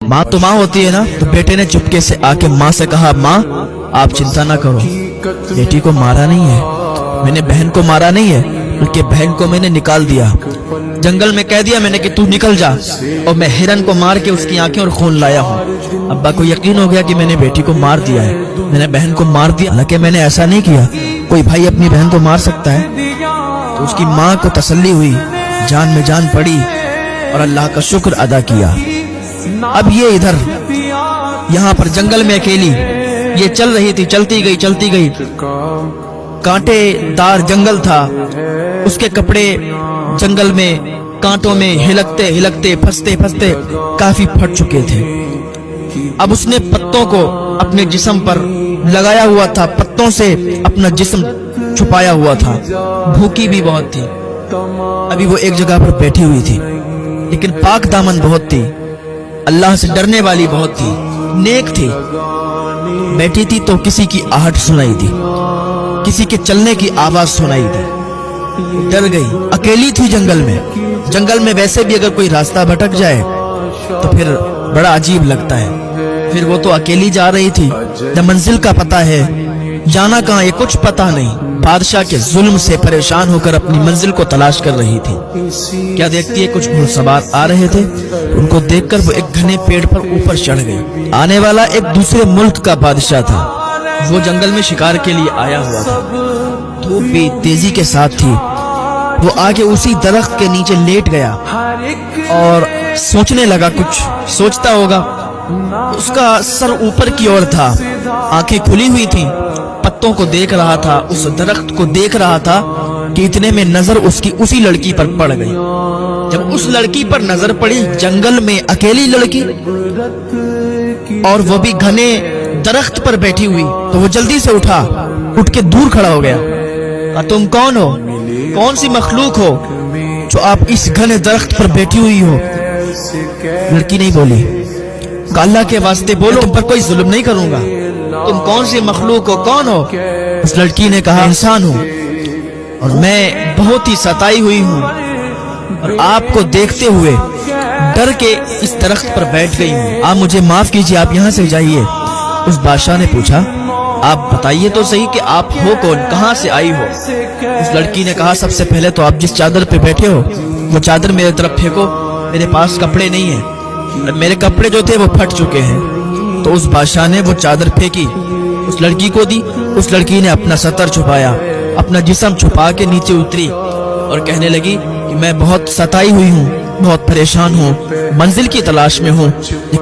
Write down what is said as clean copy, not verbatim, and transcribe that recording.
माँ तो माँ होती है ना। तो बेटे ने चुपके से आके माँ से कहा, माँ आप चिंता ना करो, बेटी को मारा नहीं है, मैंने बहन को मारा नहीं है, बल्कि बहन को मैंने निकाल दिया, जंगल में कह दिया मैंने कि तू निकल जा, और मैं हिरन को मार के उसकी आंखें और खून लाया हूँ। अब्बा को यकीन हो गया कि मैंने बेटी को मार दिया है, मैंने बहन को मार दिया, हालांकि मैंने ऐसा नहीं किया। कोई भाई अपनी बहन को मार सकता है? तो उसकी माँ को तसल्ली हुई, जान में जान पड़ी और अल्लाह का शुक्र अदा किया। अब ये इधर यहाँ पर जंगल में अकेली ये चल रही थी, चलती गई, कांटेदार जंगल था, उसके कपड़े जंगल में कांटों में हिलकते फंसते काफी फट चुके थे। अब उसने पत्तों को अपने जिस्म पर लगाया हुआ था, पत्तों से अपना जिस्म छुपाया हुआ था, भूखी भी बहुत थी। अभी वो एक जगह पर बैठी हुई थी, लेकिन पाक दामन बहुत थी, अल्लाह से डरने वाली बहुत थी, नेक थी। बैठी थी तो किसी की आहट सुनाई दी, किसी के चलने की आवाज सुनाई दी, डर गई। अकेली थी जंगल में वैसे भी अगर कोई रास्ता भटक जाए तो फिर बड़ा अजीब लगता है। फिर वो तो अकेली जा रही थी, न मंजिल का पता है, जाना कहाँ ये कुछ पता नहीं। बादशाह के जुल्म से परेशान होकर अपनी मंजिल को तलाश कर रही थी। क्या देखती है, कुछ घुड़सवार आ रहे थे, उनको देखकर वो एक घने पेड़ पर ऊपर चढ़ गई। आने वाला एक दूसरे मुल्क का बादशाह था, वो जंगल में शिकार के लिए आया हुआ था। धूप भी तेजी के साथ थी। वो आगे उसी दरख्त के नीचे लेट गया और सोचने लगा, कुछ सोचता होगा। उसका सर ऊपर की ओर था, आंखें खुली हुई थी, पत्तों को देख रहा था, उस दरख्त को देख रहा था कि इतने में नजर उसकी उसी लड़की पर पड़ गई। जब उस लड़की पर नजर पड़ी, जंगल में अकेली लड़की और वो भी घने दरख्त पर बैठी हुई, तो वो जल्दी से उठ के दूर खड़ा हो गया। तुम कौन हो, कौन सी मखलूक हो जो आप इस घने दरख्त पर बैठी हुई हो? लड़की नहीं बोली। अल्लाह के वास्ते बोलो, तुम पर कोई जुल्म नहीं करूंगा, तुम कौन सी मखलूक हो, कौन हो? उस लड़की ने कहा, इंसान हूँ और मैं बहुत ही सताई हुई हूँ और आपको देखते हुए डर के इस दरख्त पर बैठ गई हूँ, आप मुझे माफ कीजिए, आप यहाँ से जाइए। उस बादशाह ने पूछा, आप बताइए तो सही कि आप हो कौन, कहाँ से आई हो? उस लड़की ने कहा, सबसे पहले तो आप जिस चादर पे बैठे हो वो चादर मेरे तरफ फेंको, मेरे पास कपड़े नहीं है, मेरे कपड़े जो थे वो फट चुके हैं। तो उस बादशाह ने वो चादर फेंकी, उस लड़की को दी। उस लड़की ने अपना सतर छुपाया, अपना जिस्म छुपा के नीचे उतरी और कहने लगी कि मैं बहुत सताई हुई हूँ, बहुत परेशान हूँ, मंजिल की तलाश में हूँ।